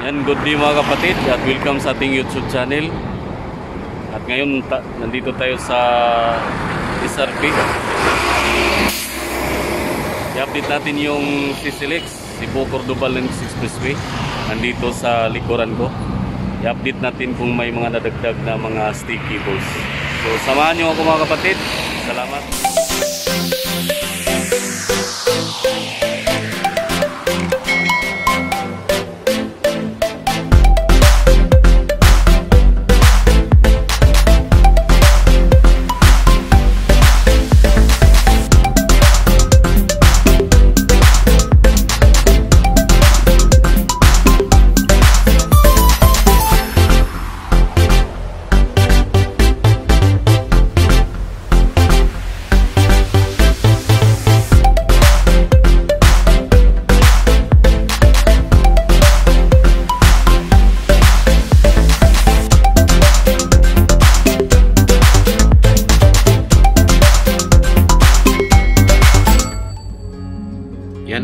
And good day mga kapatid at welcome sa ating YouTube channel. At ngayon nandito tayo sa SRP. I-update natin yung CCLX, Cebu Cordobal Expressway. Nandito sa likuran ko. I-update natin kung may mga nadagdag na mga sticky balls. So samahan nyo ako mga kapatid. Salamat.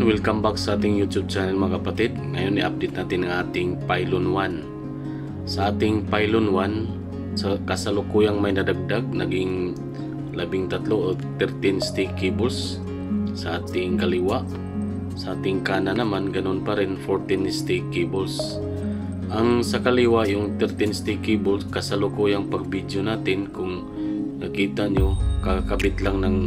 Welcome back sa ating YouTube channel mga kapatid. Ngayon i-update natin ang ating Pylon 1. Sa ating Pylon 1, sa kasalukuyang may nadagdag, naging 13 o 13 sticky balls sa ating kaliwa. Sa ating kanan naman, ganun pa rin 14 sticky balls. Ang sa kaliwa, yung 13 sticky balls, kasalukuyang pag-video natin, kung nakita nyo, kakabit lang ng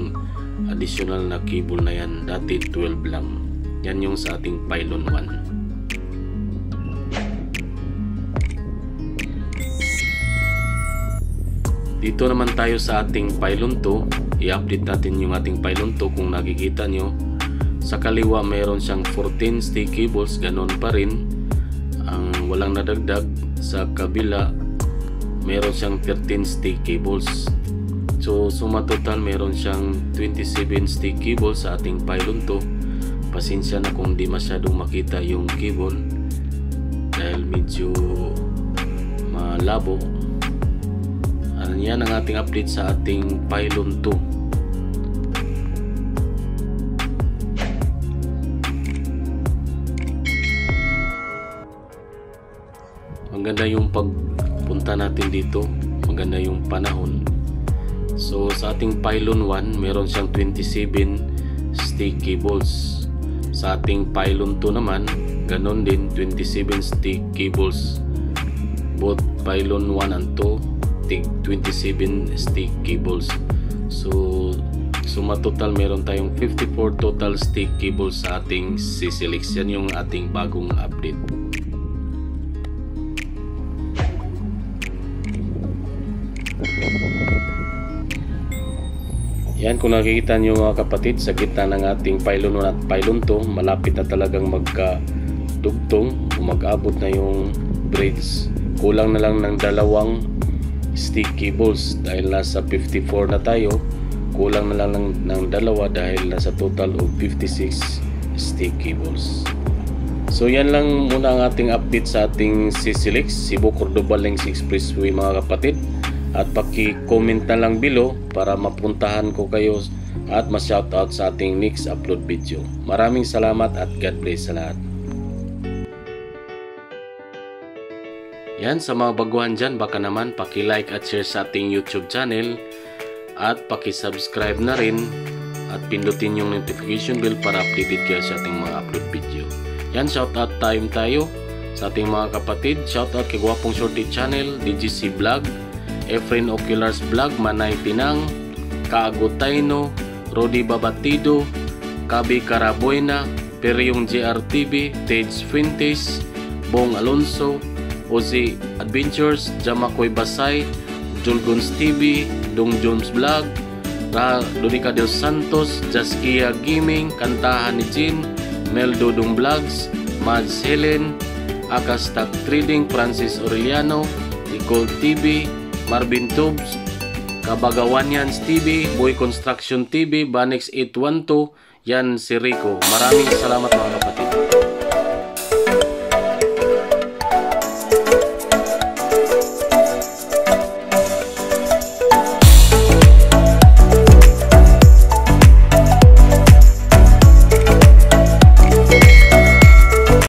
additional na cable na yan. Dati 12 lang. Yan yung sa ating Pylon 1. Dito naman tayo sa ating Pylon 2. I-update natin yung ating Pylon 2. Kung nakikita nyo, sa kaliwa mayroon siyang 14 sticky balls. Ganon pa rin. Ang walang nadagdag. Sa kabila mayroon siyang 13 sticky balls. So suma total mayroon siyang 27 sticky balls sa ating Pylon 2. Pasensya na kung di masyadong makita yung cable dahil medyo malabo. Yan ang ating update sa ating Pylon 2. Maganda yung pagpunta natin dito, maganda yung panahon. So sa ating Pylon 1 meron siyang 27 sticky balls. Sa ating Pylon 2 naman, ganon din, 27 sticky balls. Both Pylon 1 and 2, 27 sticky balls. So suma total meron tayong 54 total sticky balls sa ating CCLX. Yan yung ating bagong update. Yan, kung nakikita nyo mga kapatid, sa gitna ng ating Pylon 1 at Pylon 2, malapit na talagang magkadugtong o mag-abot na yung bridge. Kulang na lang ng 2 sticky balls dahil nasa 54 na tayo. Kulang na lang ng 2 dahil nasa total of 56 sticky balls. So yan lang muna ang ating update sa ating CCLX, Cebu Cordobal Expressway mga kapatid. At paki-comment na lang below para mapuntahan ko kayo at ma-shoutout sa ating next upload video. Maraming salamat at God bless sa lahat. Yan, sa mga baguhan dyan, baka naman paki-like at share sa ating YouTube channel at paki-subscribe na rin at pindutin yung notification bell para updated kayo sa ating mga upload video. Yan, shoutout time tayo sa ating mga kapatid. Shoutout kay Gwapong Shorty Channel, DGC Vlog, Efren Oculars Vlog, Manay Tinang, Kaagutayno, Rodi Babatido, Kabi Carabuena, Peryong JRTV, Tej Fuentes, Bong Alonso, Ozi Adventures, Jamakoy Basay, Julgons TV, Dong Jones Vlog, Donica Del Santos, Jaskia Gaming, Kantahan ni Jin, Mel Dodong Vlogs, Mads Helen, Akastak Trading, Francis Aureliano, Nicole TV, Marvin Tubes, Kabagawanyans TV, Boy Construction TV, Banex 812, yan si Rico. Maraming salamat mga kapatid.